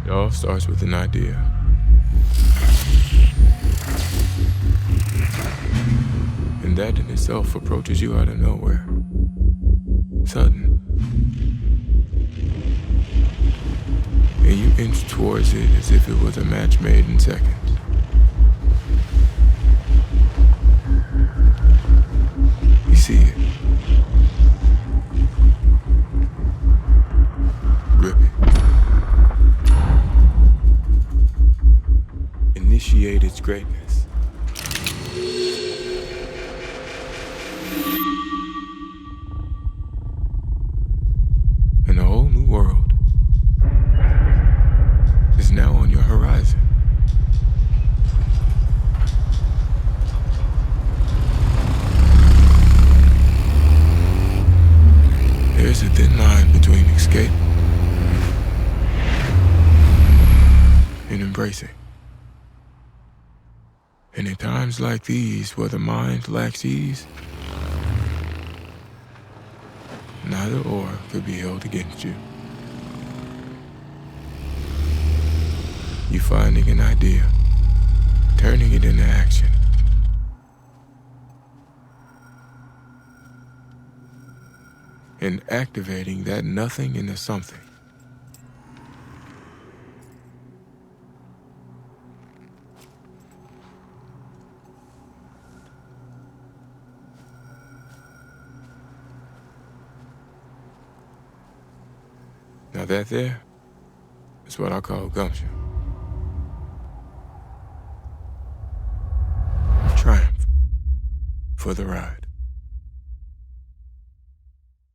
It all starts with an idea. And that in itself approaches you out of nowhere. Sudden. And you inch towards it as if it was a match made in seconds. You see it. Grip it. Initiate its greatness. And a whole new world is now on your horizon. There's a thin line between escape and embracing. And in times like these, where the mind lacks ease, neither or could be held against you. You finding an idea, turning it into action. And activating that nothing into something. Now that there is what I call gumption. Triumph for the ride.